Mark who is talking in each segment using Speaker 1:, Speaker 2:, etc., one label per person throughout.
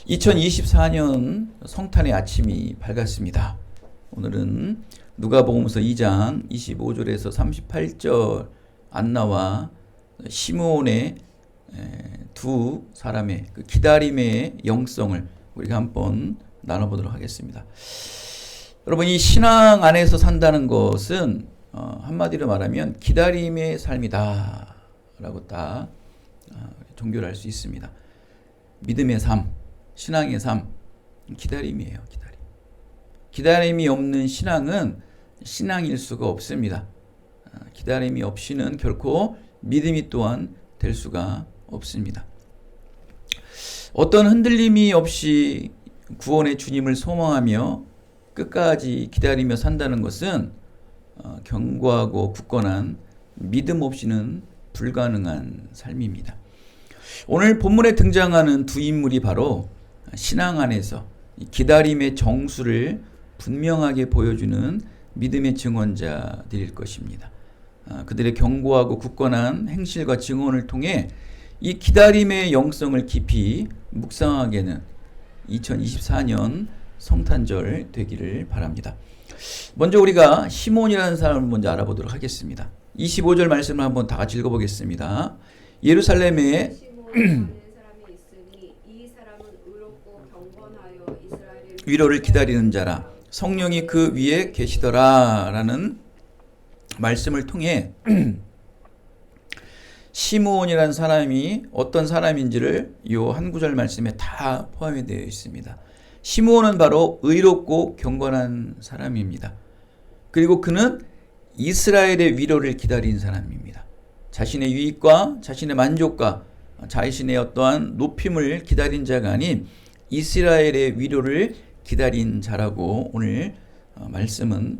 Speaker 1: 2024년 성탄의 아침이 밝았습니다. 오늘은 누가복음서 2장 25절에서 38절 안나와 시므온의 두 사람의 그 기다림의 영성을 우리가 한번 나눠보도록 하겠습니다. 여러분, 이 신앙 안에서 산다는 것은 한마디로 말하면 기다림의 삶이다 라고 딱 종교를 할 수 있습니다. 믿음의 삶, 신앙의 삶, 기다림이에요. 기다림이 없는 신앙은 신앙일 수가 없습니다. 기다림이 없이는 결코 믿음이 또한 될 수가 없습니다. 어떤 흔들림이 없이 구원의 주님을 소망하며 끝까지 기다리며 산다는 것은 견고하고 굳건한 믿음 없이는 불가능한 삶입니다. 오늘 본문에 등장하는 두 인물이 바로 신앙 안에서 기다림의 정수를 분명하게 보여주는 믿음의 증언자들일 것입니다. 그들의 견고하고 굳건한 행실과 증언을 통해 이 기다림의 영성을 깊이 묵상하게는 2024년 성탄절 되기를 바랍니다. 먼저 우리가 시몬이라는 사람을 먼저 알아보도록 하겠습니다. 25절 말씀을 한번 다 같이 읽어보겠습니다. 예루살렘에 위로를 기다리는 자라 성령이 그 위에 계시더라 라는 말씀을 통해 시므온이라는 사람이 어떤 사람인지를 이 한 구절 말씀에 다 포함이 되어 있습니다. 시므온은 바로 의롭고 경건한 사람입니다. 그리고 그는 이스라엘의 위로를 기다린 사람입니다. 자신의 유익과 자신의 만족과 자신의 어떠한 높임을 기다린 자가 아닌 이스라엘의 위로를 기다린 자라고 오늘 말씀은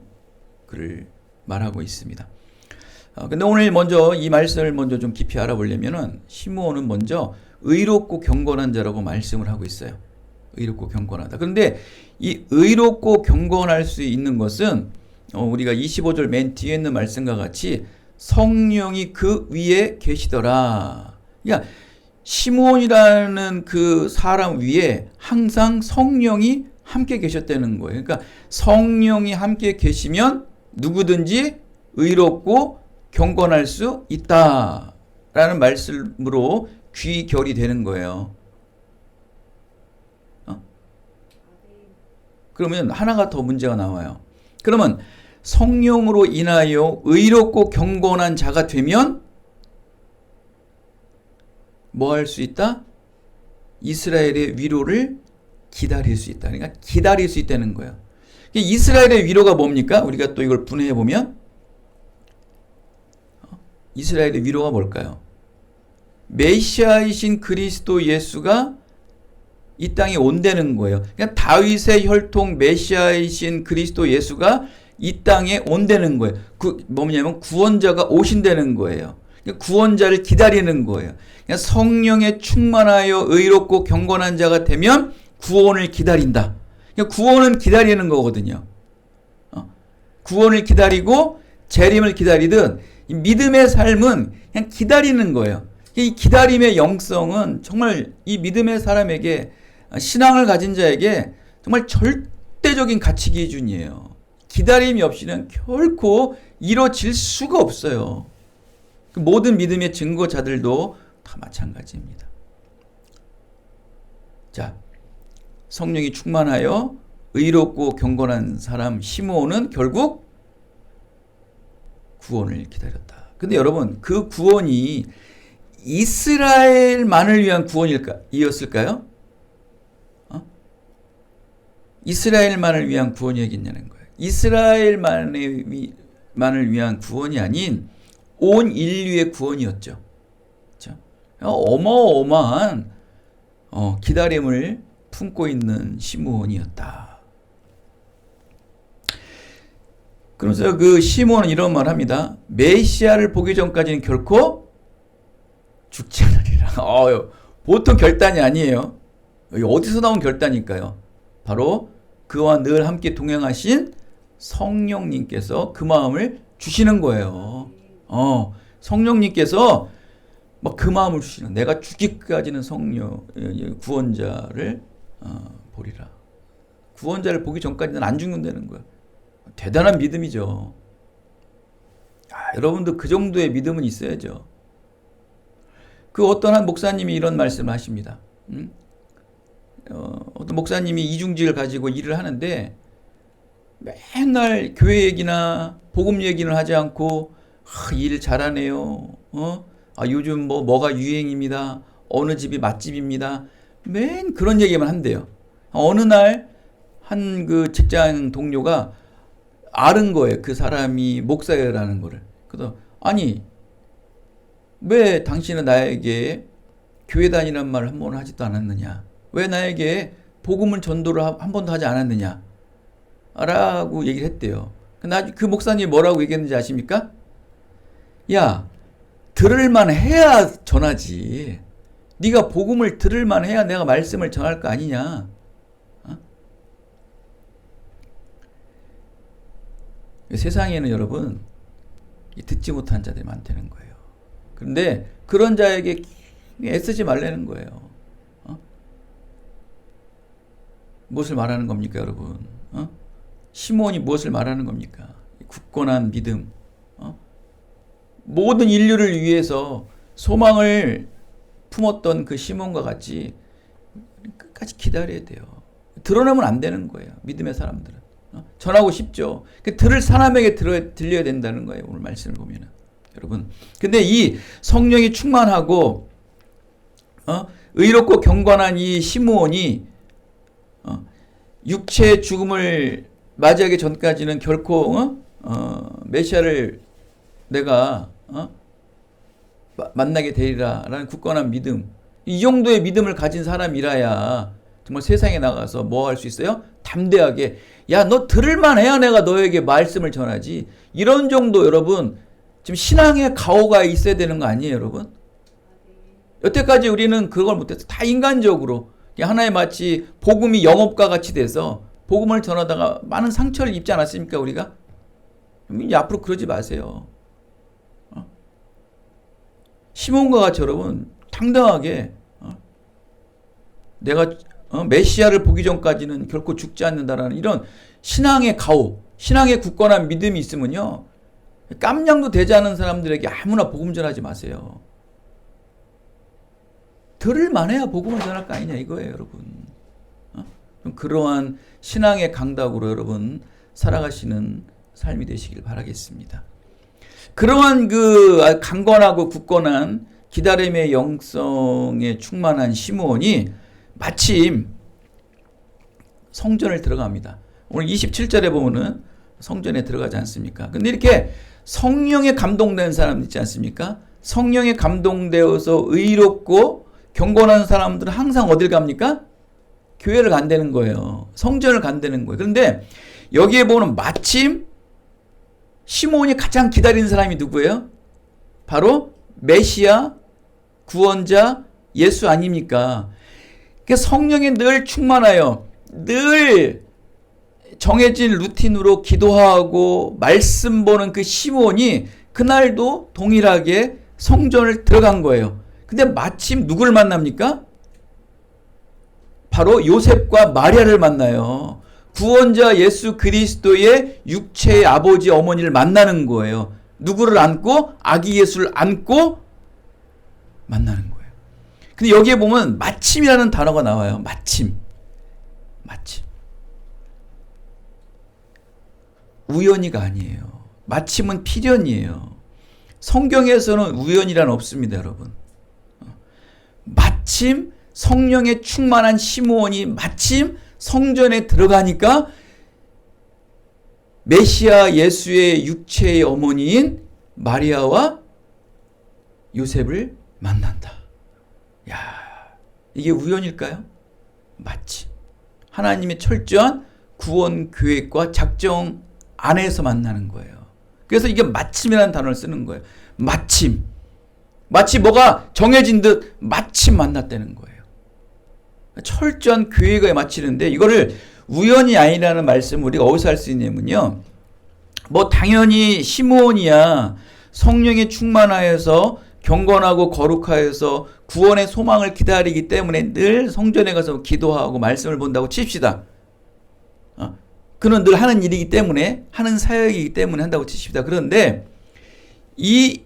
Speaker 1: 그를 말하고 있습니다. 근데 오늘 먼저 이 말씀을 먼저 좀 깊이 알아보려면은 시므온은 먼저 의롭고 경건한 자라고 말씀을 하고 있어요. 의롭고 경건하다. 그런데 이 의롭고 경건할 수 있는 것은 우리가 25절 맨 뒤에 있는 말씀과 같이 성령이 그 위에 계시더라. 그러니까 시므온이라는 그 사람 위에 항상 성령이 함께 계셨다는 거예요. 그러니까 성령이 함께 계시면 누구든지 의롭고 경건할 수 있다라는 말씀으로 귀결이 되는 거예요. 그러면 하나가 더 문제가 나와요. 그러면 성령으로 인하여 의롭고 경건한 자가 되면 뭐 할 수 있다? 이스라엘의 위로를 기다릴 수 있다. 그러니까 기다릴 수 있다는 거예요. 이스라엘의 위로가 뭡니까? 우리가 또 이걸 분해해 보면 이스라엘의 위로가 뭘까요? 메시아이신 그리스도 예수가 이 땅에 온다는 거예요. 그러니까 다윗의 혈통 메시아이신 그리스도 예수가 이 땅에 온다는 거예요. 뭐냐면 구원자가 오신다는 거예요. 그러니까 구원자를 기다리는 거예요. 그러니까 성령에 충만하여 의롭고 경건한 자가 되면 구원을 기다린다. 그러니까 구원은 기다리는 거거든요. 구원을 기다리고 재림을 기다리든 믿음의 삶은 그냥 기다리는 거예요. 이 기다림의 영성은 정말 이 믿음의 사람에게 신앙을 가진 자에게 정말 절대적인 가치 기준이에요. 기다림이 없이는 결코 이루어질 수가 없어요. 모든 믿음의 증거자들도 다 마찬가지입니다. 자, 성령이 충만하여 의롭고 경건한 사람 시므온은 결국 구원을 기다렸다. 근데 여러분, 그 구원이 이스라엘만을 위한 구원이었을까요? 이스라엘만을 위한 구원이었겠냐는 거예요. 이스라엘만을 위한 구원이 아닌 온 인류의 구원이었죠. 그렇죠? 어마어마한 기다림을 품고 있는 시므온이었다. 그러면서 그 시므온은 이런 말 합니다. 메시아를 보기 전까지는 결코 죽지 않으리라. 보통 결단이 아니에요. 어디서 나온 결단일까요? 바로 그와 늘 함께 동행하신 성령님께서 그 마음을 주시는 거예요. 성령님께서 막 그 마음을 주시는, 내가 죽기까지는 성령 구원자를 보리라. 구원자를 보기 전까지는 안 죽는다는 거야. 대단한 믿음이죠. 여러분도 그 정도의 믿음은 있어야죠. 그 어떤 한 목사님이 이런 말씀을 하십니다. 어떤 목사님이 이중직을 가지고 일을 하는데 맨날 교회 얘기나 복음 얘기는 하지 않고 일 잘하네요. 요즘 뭐가 유행입니다. 어느 집이 맛집입니다. 맨 그런 얘기만 한대요. 어느 날 한 그 직장 동료가 아는 거예요. 그 사람이 목사라는 거를. 그래서 아니 왜 당신은 나에게 교회 다니는 말을 한 번 하지도 않았느냐? 왜 나에게 복음을 전도를 한 번도 하지 않았느냐? 라고 얘기를 했대요. 그 목사님이 뭐라고 얘기했는지 아십니까? 야, 들을만 해야 전하지. 네가 복음을 들을만 해야 내가 말씀을 전할 거 아니냐? 세상에는 여러분 듣지 못한 자들이 많다는 거예요. 그런데 그런 자에게 애쓰지 말라는 거예요. 무엇을 말하는 겁니까, 여러분? 시몬이 무엇을 말하는 겁니까? 굳건한 믿음. 모든 인류를 위해서 소망을 품었던 그 시몬과 같이 끝까지 기다려야 돼요. 드러내면 안 되는 거예요. 믿음의 사람들은. 전하고 싶죠. 들을 사람에게 들려야 된다는 거예요. 오늘 말씀을 보면은. 여러분. 근데 이 성령이 충만하고, 의롭고 경건한 이 시므온이, 육체의 죽음을 맞이하기 전까지는 결코, 메시아를 내가, 만나게 되리라. 라는 굳건한 믿음. 이 정도의 믿음을 가진 사람이라야 정말 세상에 나가서 뭐 할 수 있어요? 담대하게 야, 너 들을만 해야 내가 너에게 말씀을 전하지. 이런 정도 여러분 지금 신앙의 가오가 있어야 되는 거 아니에요, 여러분? 여태까지 우리는 그걸 못해서 다 인간적으로 하나의 마치 복음이 영업과 같이 돼서 복음을 전하다가 많은 상처를 입지 않았습니까, 우리가? 이제 앞으로 그러지 마세요. 시몬과 같이 여러분 당당하게 내가 메시아를 보기 전까지는 결코 죽지 않는다라는 이런 신앙의 가오, 신앙의 굳건한 믿음이 있으면요, 깜냥도 되지 않은 사람들에게 아무나 복음 전하지 마세요. 들을 만해야 복음을 전할 거 아니냐 이거예요, 여러분. 그러한 신앙의 강닥으로 여러분 살아가시는 삶이 되시길 바라겠습니다. 그러한 그 강건하고 굳건한 기다림의 영성에 충만한 시므온이 마침 성전을 들어갑니다. 오늘 27절에 보면은 성전에 들어가지 않습니까? 근데 이렇게 성령에 감동된 사람 있지 않습니까? 성령에 감동되어서 의롭고 경건한 사람들은 항상 어딜 갑니까? 교회를 간다는 거예요. 성전을 간다는 거예요. 그런데 여기에 보면 마침 시몬이 가장 기다리는 사람이 누구예요? 바로 메시아, 구원자, 예수 아닙니까? 성령이 늘 충만하여 늘 정해진 루틴으로 기도하고 말씀 보는 그 시몬이 그날도 동일하게 성전을 들어간 거예요. 근데 마침 누구를 만납니까? 바로 요셉과 마리아를 만나요. 구원자 예수 그리스도의 육체의 아버지 어머니를 만나는 거예요. 누구를 안고? 아기 예수를 안고 만나는 거예요. 근데 여기에 보면 마침이라는 단어가 나와요. 마침. 우연히가 아니에요. 마침은 필연이에요. 성경에서는 우연이란 없습니다, 여러분. 마침 성령에 충만한 시므온이 마침 성전에 들어가니까 메시아 예수의 육체의 어머니인 마리아와 요셉을 만난다. 야, 이게 우연일까요? 마침 하나님의 철저한 구원 계획과 작정 안에서 만나는 거예요. 그래서 이게 마침이라는 단어를 쓰는 거예요. 마침. 마치 뭐가 정해진 듯 마침 만났다는 거예요. 철저한 계획에 마치는데 이거를 우연이 아니라는 말씀을 우리가 어디서 할 수 있냐면요. 뭐 당연히 시므온이야 성령에 충만하여서 경건하고 거룩하여서 구원의 소망을 기다리기 때문에 늘 성전에 가서 기도하고 말씀을 본다고 칩시다. 그는 늘 하는 일이기 때문에, 하는 사역이기 때문에 한다고 칩시다. 그런데 이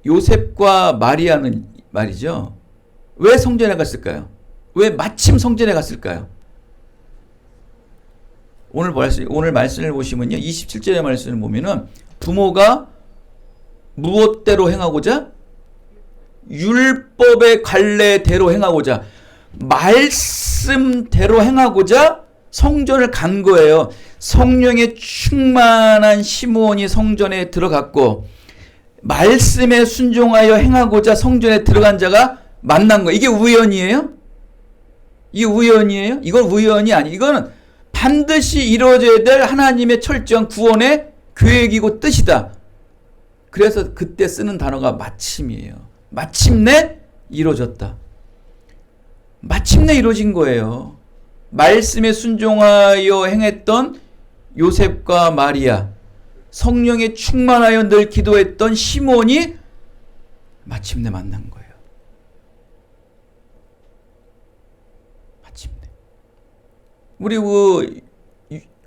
Speaker 1: 요셉과 마리아는 말이죠, 왜 성전에 갔을까요? 왜 마침 성전에 갔을까요? 오늘 말씀을 보시면요, 27절의 말씀을 보면은 부모가 무엇대로 행하고자? 율법의 관례대로 행하고자, 말씀대로 행하고자 성전을 간 거예요. 성령의 충만한 시므온이 성전에 들어갔고 말씀에 순종하여 행하고자 성전에 들어간 자가 만난 거예요. 이게 우연이에요? 이게 우연이에요? 이건 우연이 아니에요. 이거는 반드시 이루어져야 될 하나님의 철저한 구원의 계획이고 뜻이다. 그래서 그때 쓰는 단어가 마침이에요. 마침내 이루어졌다. 마침내 이루어진 거예요. 말씀에 순종하여 행했던 요셉과 마리아, 성령에 충만하여 늘 기도했던 시몬이 마침내 만난 거예요. 마침내. 우리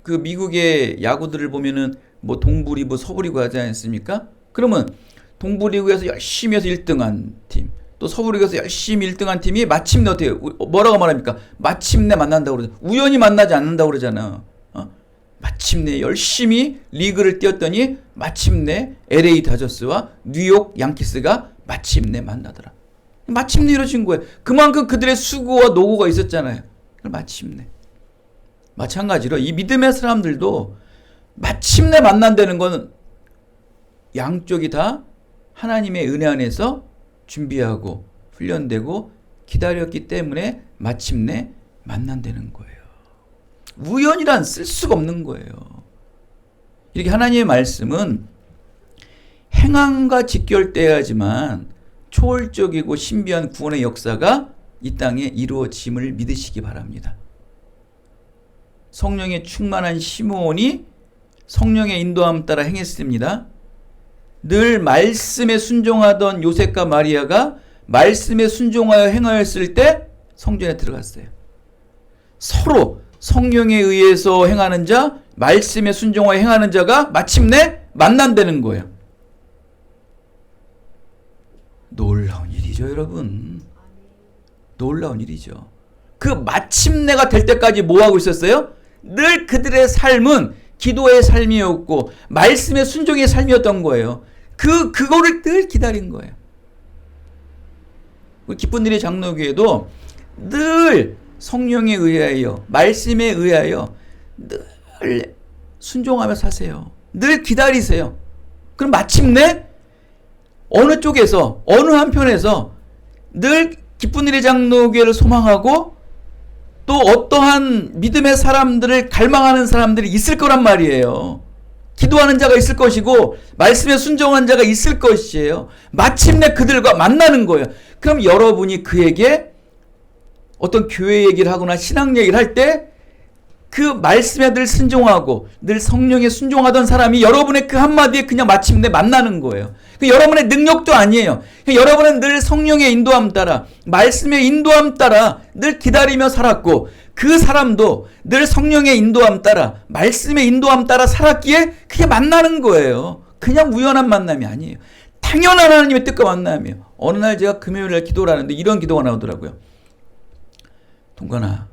Speaker 1: 그 미국의 야구들을 보면은 뭐 동부리그, 서부리그 하지 않습니까? 그러면 동부리그에서 열심히 해서 1등한 팀, 또 서부리그에서 열심히 1등한 팀이 마침내 어떻게, 뭐라고 말합니까? 마침내 만난다고 그러죠. 우연히 만나지 않는다고 그러잖아. 마침내 열심히 리그를 뛰었더니 마침내 LA 다저스와 뉴욕 양키스가 마침내 만나더라. 마침내 이루어진 거예요. 그만큼 그들의 수고와 노고가 있었잖아요. 마침내. 마찬가지로 이 믿음의 사람들도 마침내 만난다는 건 양쪽이 다 하나님의 은혜 안에서 준비하고 훈련되고 기다렸기 때문에 마침내 만난다는 거예요. 우연이란 쓸 수가 없는 거예요. 이렇게 하나님의 말씀은 행함과 직결되어야지만 초월적이고 신비한 구원의 역사가 이 땅에 이루어짐을 믿으시기 바랍니다. 성령의 충만한 시므온이 성령의 인도함 따라 행했습니다. 늘 말씀에 순종하던 요셉과 마리아가 말씀에 순종하여 행하였을 때 성전에 들어갔어요. 서로 성령에 의해서 행하는 자, 말씀에 순종하여 행하는 자가 마침내 만난다는 거예요. 놀라운 일이죠, 여러분. 놀라운 일이죠. 그 마침내가 될 때까지 뭐 하고 있었어요? 늘 그들의 삶은 기도의 삶이었고 말씀의 순종의 삶이었던 거예요. 그거를 늘 기다린 거예요. 기쁜 일의 장로교회도 늘 성령에 의하여, 말씀에 의하여 늘 순종하며 사세요. 늘 기다리세요. 그럼 마침내 어느 쪽에서, 어느 한편에서 늘 기쁜 일의 장로교회를 소망하고 또 어떠한 믿음의 사람들을 갈망하는 사람들이 있을 거란 말이에요. 기도하는 자가 있을 것이고 말씀에 순종한 자가 있을 것이에요. 마침내 그들과 만나는 거예요. 그럼 여러분이 그에게 어떤 교회 얘기를 하거나 신앙 얘기를 할 때 그 말씀에 늘 순종하고 늘 성령에 순종하던 사람이 여러분의 그 한마디에 그냥 마침내 만나는 거예요. 여러분의 능력도 아니에요. 여러분은 늘 성령의 인도함 따라, 말씀의 인도함 따라 늘 기다리며 살았고 그 사람도 늘 성령의 인도함 따라, 말씀의 인도함 따라 살았기에 그게 만나는 거예요. 그냥 우연한 만남이 아니에요. 당연한 하나님의 뜻과 만남이에요. 어느 날 제가 금요일날 기도를 하는데 이런 기도가 나오더라고요. 동관아,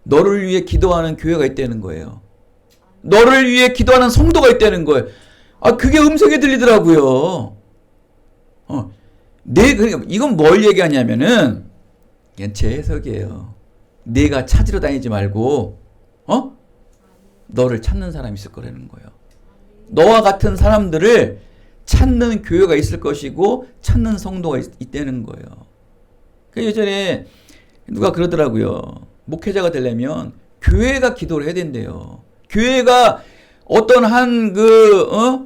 Speaker 1: 너를 위해 기도하는 교회가 있다는 거예요. 너를 위해 기도하는 성도가 있다는 거예요. 그게 음성이 들리더라고요. 이건 뭘 얘기하냐면은, 그냥 제 해석이에요. 내가 찾으러 다니지 말고, 너를 찾는 사람이 있을 거라는 거예요. 너와 같은 사람들을 찾는 교회가 있을 것이고, 찾는 성도가 있다는 거예요. 예전에 누가 그러더라고요. 목회자가 되려면 교회가 기도를 해야 된대요. 교회가 어떤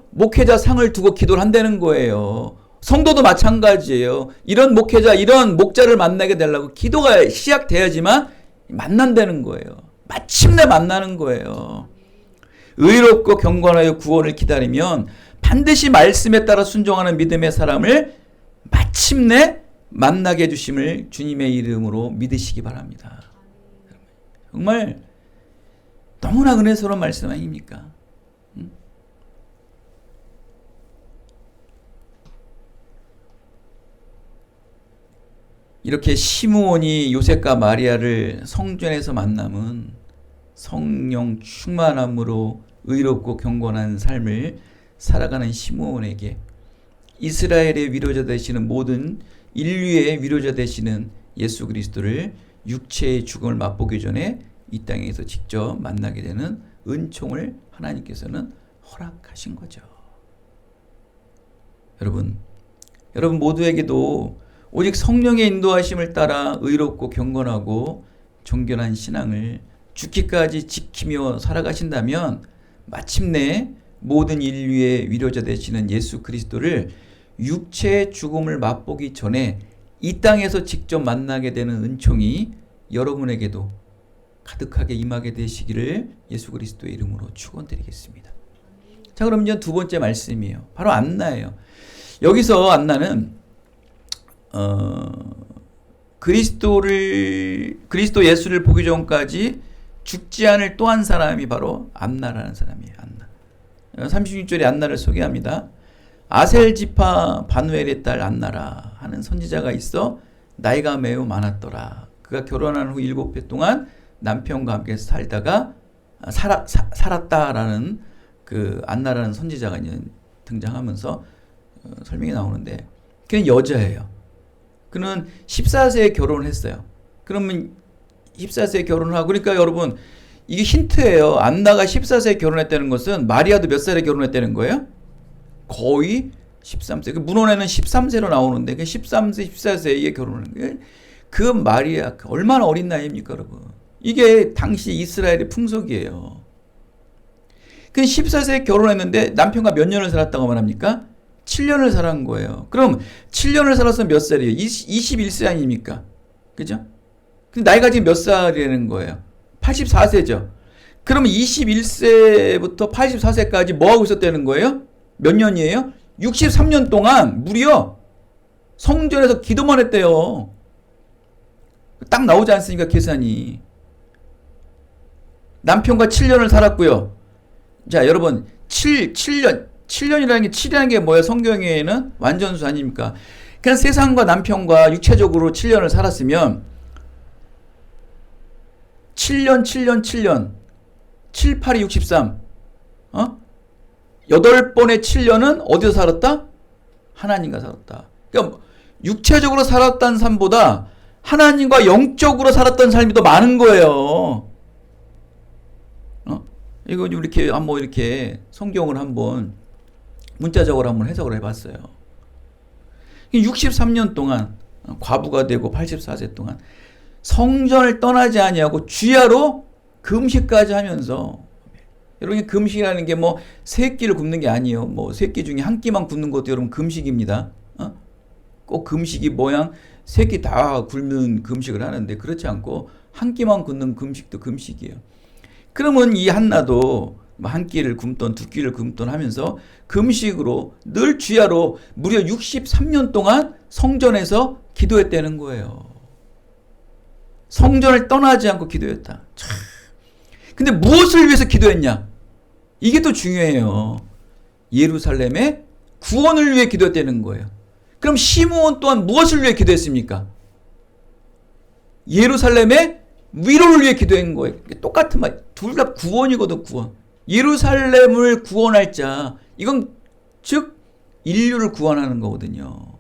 Speaker 1: 목회자 상을 두고 기도를 한다는 거예요. 성도도 마찬가지예요. 이런 목회자, 이런 목자를 만나게 되려고 기도가 시작돼야지만 만난다는 거예요. 마침내 만나는 거예요. 의롭고 경건하여 구원을 기다리면 반드시 말씀에 따라 순종하는 믿음의 사람을 마침내 만나게 해주심을 주님의 이름으로 믿으시기 바랍니다. 정말 너무나 은혜스러운 말씀 아닙니까? 이렇게 시므온이 요셉과 마리아를 성전에서 만남은 성령 충만함으로 의롭고 경건한 삶을 살아가는 시므온에게 이스라엘의 위로자 되시는 모든 인류의 위로자 되시는 예수 그리스도를 육체의 죽음을 맛보기 전에 이 땅에서 직접 만나게 되는 은총을 하나님께서는 허락하신 거죠. 여러분 모두에게도 오직 성령의 인도하심을 따라 의롭고 경건하고 존귀한 신앙을 죽기까지 지키며 살아가신다면 마침내 모든 인류의 위로자 되시는 예수 그리스도를 육체의 죽음을 맛보기 전에 이 땅에서 직접 만나게 되는 은총이 여러분에게도 가득하게 임하게 되시기를 예수 그리스도의 이름으로 축원드리겠습니다. 자, 그럼 이제 두 번째 말씀이에요. 바로 안나예요. 여기서 안나는 그리스도 예수를 보기 전까지 죽지 않을 또 한 사람이 바로 안나라는 사람이에요. 안나. 36절에 안나를 소개합니다. 아셀 지파 바누엘의 딸 안나라 하는 선지자가 있어 나이가 매우 많았더라. 그가 결혼한 후 7해 동안 남편과 함께 살다가 살았다라는 그 안나라는 선지자가 등장하면서 설명이 나오는데 그는 여자예요. 그는 14세에 결혼을 했어요. 그러면 14세에 결혼을 하고, 그러니까 여러분 이게 힌트예요. 안나가 14세에 결혼했다는 것은 마리아도 몇 살에 결혼했다는 거예요? 거의 13세. 그 문헌에는 13세로 나오는데 그 13세, 14세에 결혼하는 거예요. 그 마리아 얼마나 어린 나이입니까, 여러분? 이게 당시 이스라엘의 풍속이에요. 그 14세에 결혼했는데 남편과 몇 년을 살았다고 말합니까? 7년을 살은 거예요. 그럼 7년을 살았으면 몇 살이에요? 21세 아닙니까? 그죠? 근데 나이가 지금 몇 살이라는 거예요? 84세죠. 그러면 21세부터 84세까지 뭐 하고 있었다는 거예요? 몇 년이에요? 63년 동안 무려 성전에서 기도만 했대요. 딱 나오지 않습니까, 계산이. 남편과 7년을 살았고요. 자, 여러분 7년이라는 게 7이라는 게 뭐예요? 성경에는 완전수 아닙니까? 그냥 세상과 남편과 육체적으로 7년을 살았으면 7년 7, 8이 63. 8번의 7년은 어디서 살았다? 하나님과 살았다. 그러니까 육체적으로 살았다는 삶보다 하나님과 영적으로 살았던 삶이 더 많은 거예요. 이거 이렇게 한번 이렇게 성경을 한번 문자적으로 한번 해석을 해봤어요. 63년 동안 과부가 되고 84세 동안 성전을 떠나지 아니하고 주야로 금식까지 하면서, 여러분 금식이라는 게 뭐 세 끼를 굶는 게 아니에요. 뭐 세 끼 중에 한 끼만 굶는 것도 여러분 금식입니다. 꼭 금식이 모양 세 끼 다 굶는 금식을 하는데 그렇지 않고 한 끼만 굶는 금식도 금식이에요. 그러면 이 한나도 한 끼를 굶던 두 끼를 굶던 하면서 금식으로 늘 주야로 무려 63년 동안 성전에서 기도했다는 거예요. 성전을 떠나지 않고 기도했다. 참. 근데 무엇을 위해서 기도했냐? 이게 또 중요해요. 예루살렘의 구원을 위해 기도했다는 거예요. 그럼 시므온 또한 무엇을 위해 기도했습니까? 예루살렘의 위로를 위해 기도한 거예요. 똑같은 말. 둘 다 구원이거든, 구원. 예루살렘을 구원할 자. 이건 즉 인류를 구원하는 거거든요.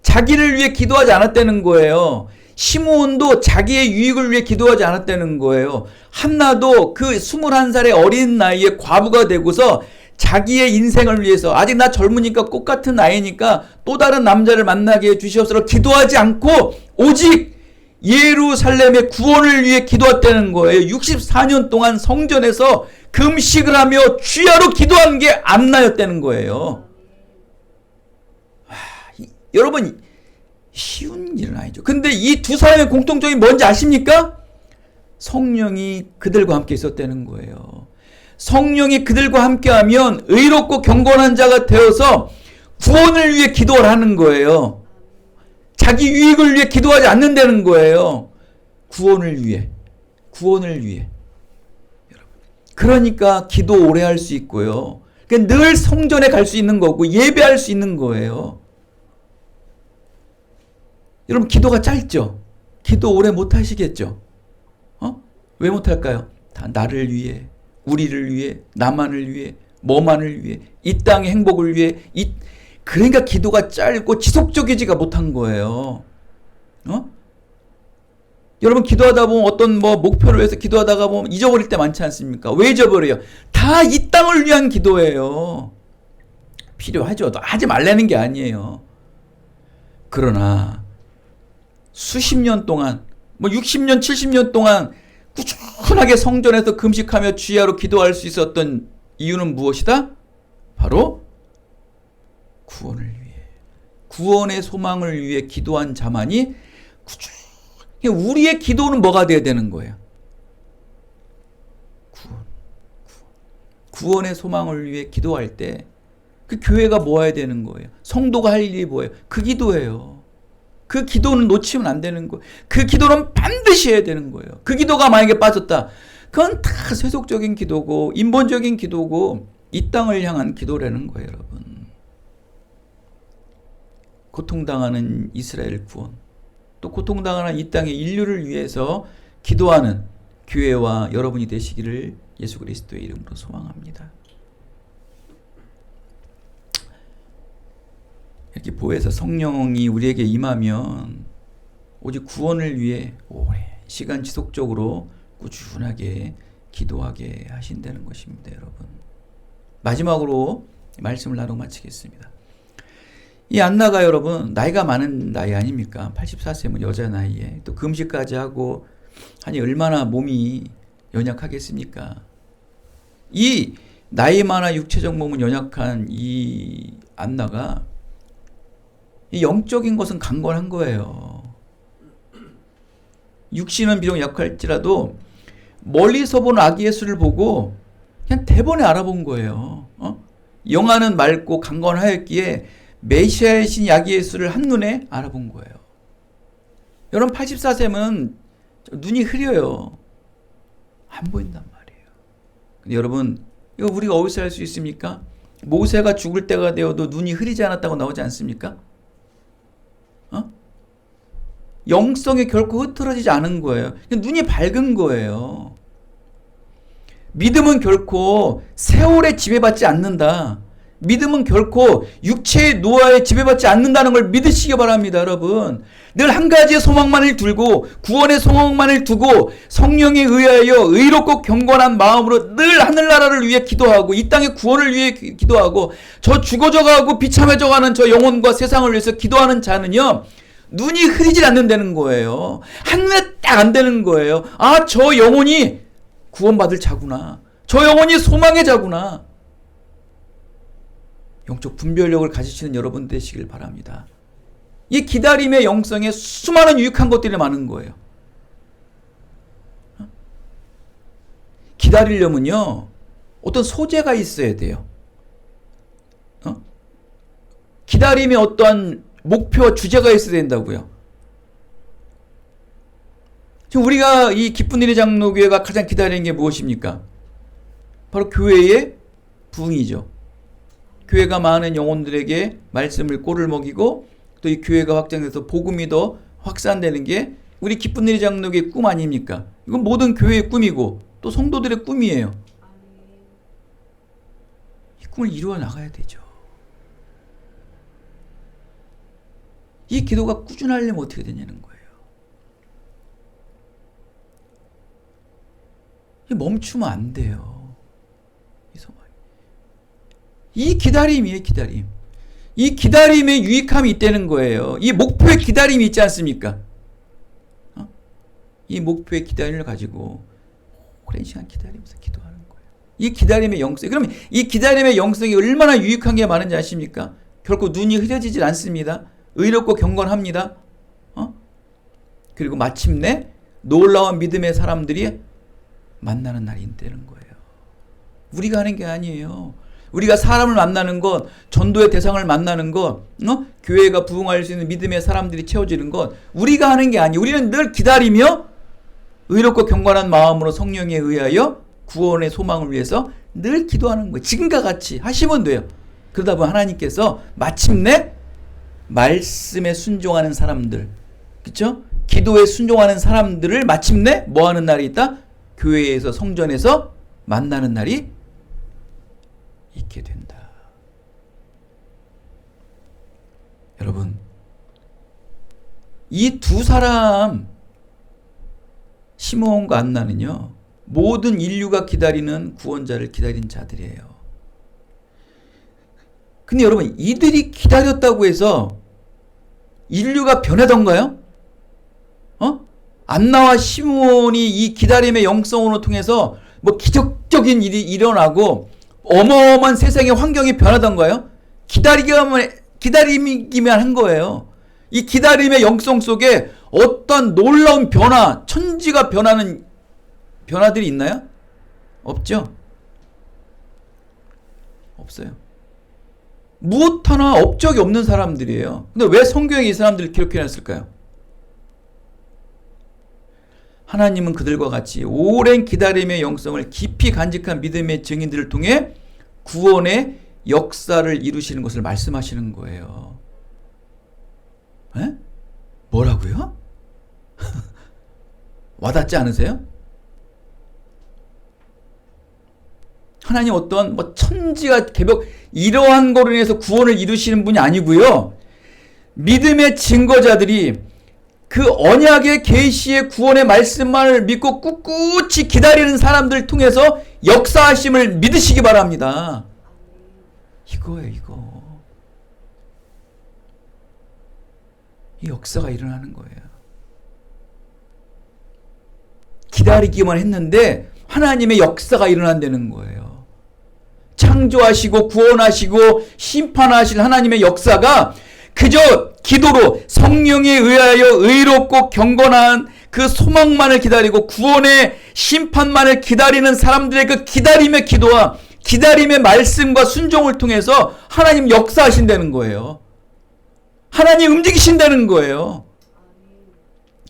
Speaker 1: 자기를 위해 기도하지 않았다는 거예요. 시므온도 자기의 유익을 위해 기도하지 않았다는 거예요. 한나도 그 21살의 어린 나이에 과부가 되고서 자기의 인생을 위해서, 아직 나 젊으니까 꽃같은 나이니까 또 다른 남자를 만나게 해 주시옵소서 기도하지 않고 오직 예루살렘의 구원을 위해 기도했다는 거예요. 64년 동안 성전에서 금식을 하며 주야로 기도한 게 안나였다는 거예요. 여러분 쉬운 일은 아니죠. 근데 이 두 사람의 공통점이 뭔지 아십니까? 성령이 그들과 함께 있었다는 거예요. 성령이 그들과 함께하면 의롭고 경건한 자가 되어서 구원을 위해 기도를 하는 거예요. 자기 유익을 위해 기도하지 않는다는 거예요. 구원을 위해. 구원을 위해. 그러니까 기도 오래 할 수 있고요. 그러니까 늘 성전에 갈 수 있는 거고 예배할 수 있는 거예요. 여러분 기도가 짧죠? 기도 오래 못 하시겠죠? 왜 못 할까요? 다 나를 위해, 우리를 위해, 나만을 위해, 뭐만을 위해, 이 땅의 행복을 위해, 그러니까 기도가 짧고 지속적이지가 못한 거예요. 여러분 기도하다 보면 어떤 목표를 위해서 기도하다가 보면 잊어버릴 때 많지 않습니까? 왜 잊어버려요? 다 이 땅을 위한 기도예요. 필요하죠. 하지 말라는 게 아니에요. 그러나 수십 년 동안 60년 70년 동안 꾸준하게 성전에서 금식하며 주야로 기도할 수 있었던 이유는 무엇이다? 바로 구원을 위해, 구원의 소망을 위해 기도한 자만이 꾸준히, 우리의 기도는 뭐가 돼야 되는 거예요? 구원의 소망을 위해 기도할 때 그 교회가 모아야 되는 거예요. 성도가 할 일이 뭐예요? 그 기도예요. 그 기도는 놓치면 안 되는 거예요. 그 기도는 반드시 해야 되는 거예요. 그 기도가 만약에 빠졌다, 그건 다 세속적인 기도고 인본적인 기도고 이 땅을 향한 기도라는 거예요. 여러분, 고통당하는 이스라엘 구원, 또 고통당하는 이 땅의 인류를 위해서 기도하는 교회와 여러분이 되시기를 예수 그리스도의 이름으로 소망합니다. 이렇게 보혜사 성령이 우리에게 임하면 오직 구원을 위해 오랜 시간 지속적으로 꾸준하게 기도하게 하신다는 것입니다. 여러분, 마지막으로 말씀을 나누고 마치겠습니다. 이 안나가 여러분 나이가 많은 나이 아닙니까? 84세면 여자 나이에 또 금식까지 하고 하니 얼마나 몸이 연약하겠습니까? 이 나이 많아 육체적 몸은 연약한 이 안나가 이 영적인 것은 강건한 거예요. 육신은 비록 약할지라도 멀리서 본 아기 예수를 보고 그냥 대번에 알아본 거예요. 영아는 맑고 강건하였기에 메시아의 신 아기 예수를 한눈에 알아본 거예요. 여러분 84세면 눈이 흐려요. 안 보인단 말이에요. 근데 여러분 이거 우리가 어디서 할 수 있습니까? 모세가 죽을 때가 되어도 눈이 흐리지 않았다고 나오지 않습니까? 영성이 결코 흐트러지지 않은 거예요. 눈이 밝은 거예요. 믿음은 결코 세월에 지배받지 않는다. 믿음은 결코 육체의 노화에 지배받지 않는다는 걸 믿으시기 바랍니다. 여러분, 늘 한 가지의 소망만을 두고 구원의 소망만을 두고 성령에 의하여 의롭고 경건한 마음으로 늘 하늘나라를 위해 기도하고 이 땅의 구원을 위해 기도하고 저 죽어져가고 비참해져가는 저 영혼과 세상을 위해서 기도하는 자는요, 눈이 흐리질 않는다는 거예요. 한눈에 딱 안 되는 거예요. 아, 저 영혼이 구원받을 자구나. 저 영혼이 소망의 자구나. 영적 분별력을 가지시는 여러분 되시길 바랍니다. 이 기다림의 영성에 수많은 유익한 것들이 많은 거예요. 기다리려면요, 어떤 소재가 있어야 돼요. 기다림에 어떠한 목표와 주제가 있어야 된다고요. 지금 우리가 이 기쁜 일의 장로교회가 가장 기다리는 게 무엇입니까? 바로 교회의 부흥이죠. 교회가 많은 영혼들에게 말씀을 꼴을 먹이고 또 이 교회가 확장돼서 복음이 더 확산되는 게 우리 기쁜 일의 장로교회의 꿈 아닙니까? 이건 모든 교회의 꿈이고 또 성도들의 꿈이에요. 이 꿈을 이루어 나가야 되죠. 이 기도가 꾸준하려면 어떻게 되냐는 거예요. 멈추면 안 돼요. 이 소망이. 이 기다림이에요, 기다림. 이 기다림에 유익함이 있다는 거예요. 이 목표의 기다림이 있지 않습니까? 이 목표의 기다림을 가지고 오랜 시간 기다리면서 기도하는 거예요. 이 기다림의 영성. 그러면 이 기다림의 영성이 얼마나 유익한 게 많은지 아십니까? 결코 눈이 흐려지질 않습니다. 의롭고 경건합니다. 그리고 마침내 놀라운 믿음의 사람들이 만나는 날이 있다는 거예요. 우리가 하는 게 아니에요. 우리가 사람을 만나는 것, 전도의 대상을 만나는 것, 교회가 부흥할 수 있는 믿음의 사람들이 채워지는 것, 우리가 하는 게 아니에요. 우리는 늘 기다리며 의롭고 경건한 마음으로 성령에 의하여 구원의 소망을 위해서 늘 기도하는 거예요. 지금과 같이 하시면 돼요. 그러다 보면 하나님께서 마침내 말씀에 순종하는 사람들, 그렇죠? 기도에 순종하는 사람들을 마침내 뭐 하는 날이 있다? 교회에서, 성전에서 만나는 날이 있게 된다. 여러분, 이 두 사람, 시므온과 안나는요, 모든 인류가 기다리는 구원자를 기다린 자들이에요. 근데 여러분, 이들이 기다렸다고 해서 인류가 변하던가요? 안나와 시므온이 이 기다림의 영성으로 통해서 뭐 기적적인 일이 일어나고 어마어마한 세상의 환경이 변하던가요? 기다리기만 한 거예요. 이 기다림의 영성 속에 어떤 놀라운 변화, 천지가 변하는 변화들이 있나요? 없죠? 없어요. 무엇 하나 업적이 없는 사람들이에요. 근데 왜 성경에 이 사람들을 기록해놨을까요? 하나님은 그들과 같이 오랜 기다림의 영성을 깊이 간직한 믿음의 증인들을 통해 구원의 역사를 이루시는 것을 말씀하시는 거예요. 에? 뭐라고요? 와닿지 않으세요? 하나님 어떤 뭐 천지가 개벽 이러한 거로 인해서 구원을 이루시는 분이 아니고요. 믿음의 증거자들이 그 언약의 계시의 구원의 말씀만을 믿고 꿋꿋이 기다리는 사람들을 통해서 역사하심을 믿으시기 바랍니다. 이거예요, 이거. 이 역사가 일어나는 거예요. 기다리기만 했는데 하나님의 역사가 일어난다는 거예요. 창조하시고 구원하시고 심판하실 하나님의 역사가 그저 기도로 성령에 의하여 의롭고 경건한 그 소망만을 기다리고 구원의 심판만을 기다리는 사람들의 그 기다림의 기도와 기다림의 말씀과 순종을 통해서 하나님 역사하신다는 거예요. 하나님 움직이신다는 거예요.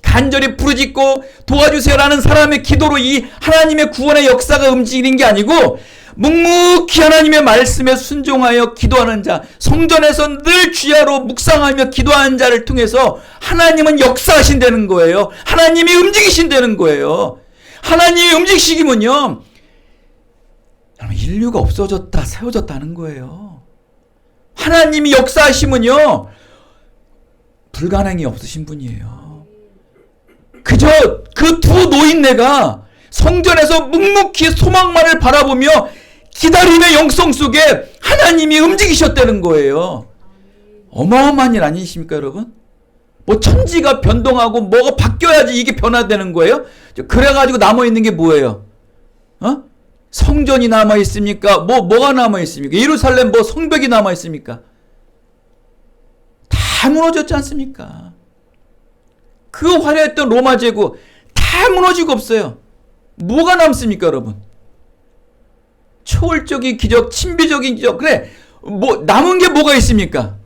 Speaker 1: 간절히 부르짖고 도와주세요라는 사람의 기도로 이 하나님의 구원의 역사가 움직이는 게 아니고 묵묵히 하나님의 말씀에 순종하여 기도하는 자, 성전에서 늘 주야로 묵상하며 기도하는 자를 통해서 하나님은 역사하신다는 거예요. 하나님이 움직이신다는 거예요. 하나님이 움직이시면요, 인류가 없어졌다, 세워졌다는 거예요. 하나님이 역사하시면요, 불가능이 없으신 분이에요. 그저 그 두 노인네가 성전에서 묵묵히 소망만을 바라보며 기다림의 영성 속에 하나님이 움직이셨다는 거예요. 어마어마한 일 아니십니까, 여러분? 뭐 천지가 변동하고 뭐가 바뀌어야지 이게 변화되는 거예요? 그래가지고 남아있는 게 뭐예요? 성전이 남아있습니까? 뭐가 남아있습니까? 예루살렘 뭐 성벽이 남아있습니까? 다 무너졌지 않습니까? 그 화려했던 로마 제국 다 무너지고 없어요. 뭐가 남습니까, 여러분? 초월적인 기적, 신비적인 기적. 그래, 뭐 남은 게 뭐가 있습니까?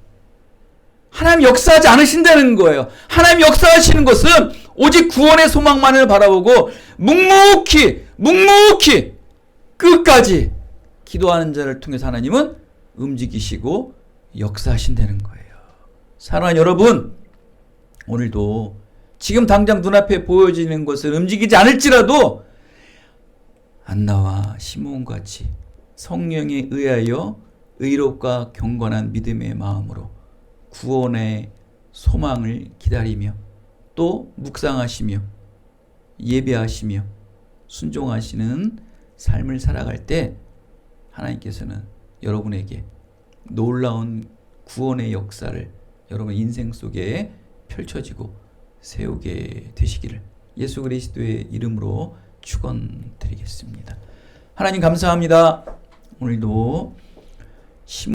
Speaker 1: 하나님 역사하지 않으신다는 거예요. 하나님 역사하시는 것은 오직 구원의 소망만을 바라보고 묵묵히 끝까지 기도하는 자를 통해서 하나님은 움직이시고 역사하신다는 거예요. 사랑하는 여러분, 오늘도 지금 당장 눈앞에 보여지는 것을 움직이지 않을지라도 안나와 시므온같이 성령에 의하여 의롭과 경건한 믿음의 마음으로 구원의 소망을 기다리며 또 묵상하시며 예배하시며 순종하시는 삶을 살아갈 때 하나님께서는 여러분에게 놀라운 구원의 역사를 여러분 인생 속에 펼쳐지고 세우게 되시기를 예수 그리스도의 이름으로 축원드리겠습니다. 하나님 감사합니다. 오늘도